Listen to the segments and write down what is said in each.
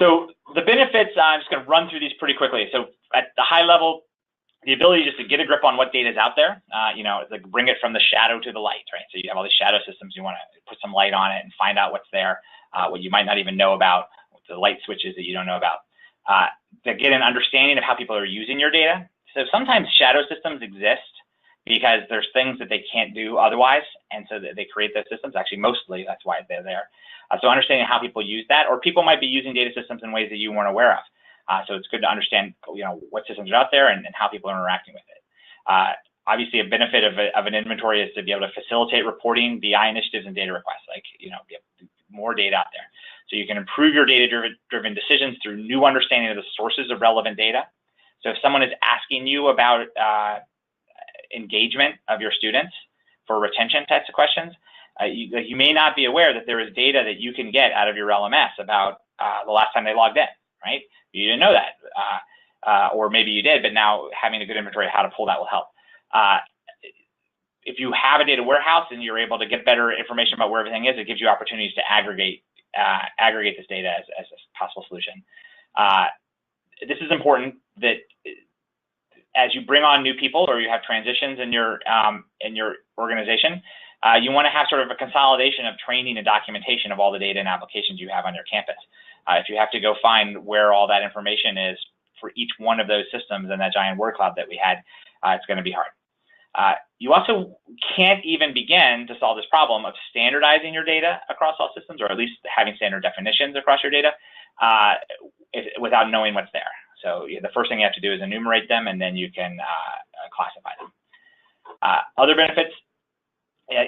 So the benefits, I'm just going to run through these pretty quickly. So at the high level, the ability just to get a grip on what data is out there, like bring it from the shadow to the light, right? So you have all these shadow systems, you want to put some light on it and find out what's there, what you might not even know about, the light switches that you don't know about. To get an understanding of how people are using your data. So sometimes shadow systems exist because there's things that they can't do otherwise, and so they create those systems. Actually, mostly that's why they're there. So understanding how people use that, or people might be using data systems in ways that you weren't aware of. So it's good to understand, what systems are out there and how people are interacting with it. Obviously, a benefit of an inventory is to be able to facilitate reporting, BI initiatives, and data requests. Like, more data out there, so you can improve your data-driven decisions through new understanding of the sources of relevant data. So if someone is asking you about engagement of your students for retention types of questions, you may not be aware that there is data that you can get out of your LMS about the last time they logged in, right? You didn't know that, or maybe you did, but now having a good inventory of how to pull that will help. If you have a data warehouse and you're able to get better information about where everything is, it gives you opportunities to aggregate this data as a possible solution. This is important that as you bring on new people or you have transitions in your organization, you want to have sort of a consolidation of training and documentation of all the data and applications you have on your campus. If you have to go find where all that information is for each one of those systems in that giant word cloud that we had, it's going to be hard. You also can't even begin to solve this problem of standardizing your data across all systems, or at least having standard definitions across your data without knowing what's there. So the first thing you have to do is enumerate them, and then you can classify them. Other benefits,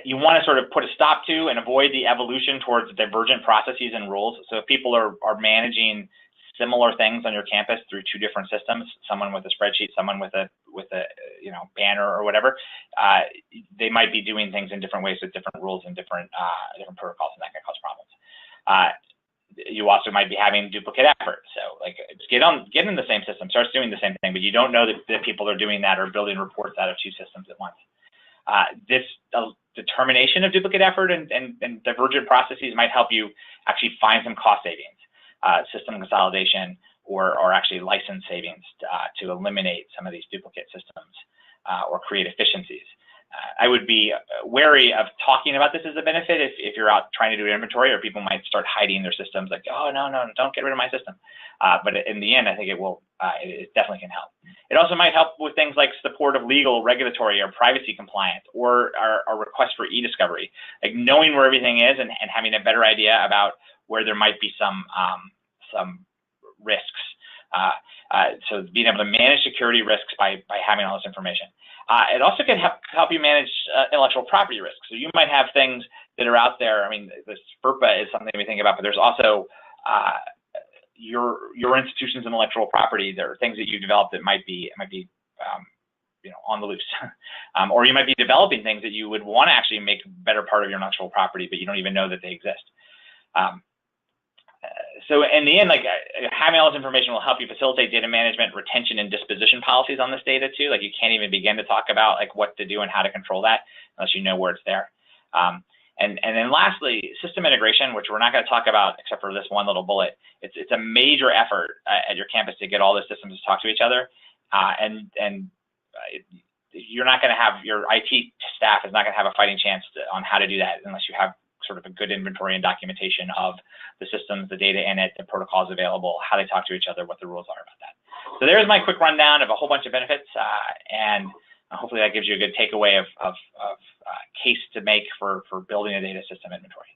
you want to sort of put a stop to and avoid the evolution towards divergent processes and rules. So if people are managing similar things on your campus through two different systems, someone with a spreadsheet, someone with a banner or whatever, they might be doing things in different ways with different rules and different protocols, and that can cause problems. You also might be having duplicate effort. So like, get in the same system, starts doing the same thing, but you don't know that people are doing that or building reports out of two systems at once. This determination of duplicate effort and divergent processes might help you actually find some cost savings, system consolidation, or actually license savings to eliminate some of these duplicate systems or create efficiencies. I would be wary of talking about this as a benefit if you're out trying to do inventory, or people might start hiding their systems, like, oh, no, don't get rid of my system. But in the end, I think it definitely can help. It also might help with things like support of legal, regulatory, or privacy compliance, or our request for e-discovery, like knowing where everything is and having a better idea about where there might be some risks. So being able to manage security risks by having all this information. It also can help you manage intellectual property risks. So you might have things that are out there. I mean, this FERPA is something we think about, but there's also your institution's intellectual property. There are things that you developed that might be on the loose, or you might be developing things that you would want to actually make better part of your intellectual property, but you don't even know that they exist. So in the end, like, having all this information will help you facilitate data management, retention, and disposition policies on this data too. Like, you can't even begin to talk about like what to do and how to control that unless you know where it's there. And then lastly, system integration, which we're not going to talk about except for this one little bullet. It's a major effort at your campus to get all the systems to talk to each other, you're not going to have, your IT staff is not going to have a fighting chance on how to do that unless you have sort of a good inventory and documentation of the systems, the data in it, the protocols available, how they talk to each other, what the rules are about that. So there's my quick rundown of a whole bunch of benefits, and hopefully that gives you a good takeaway of case to make for building a data system inventory.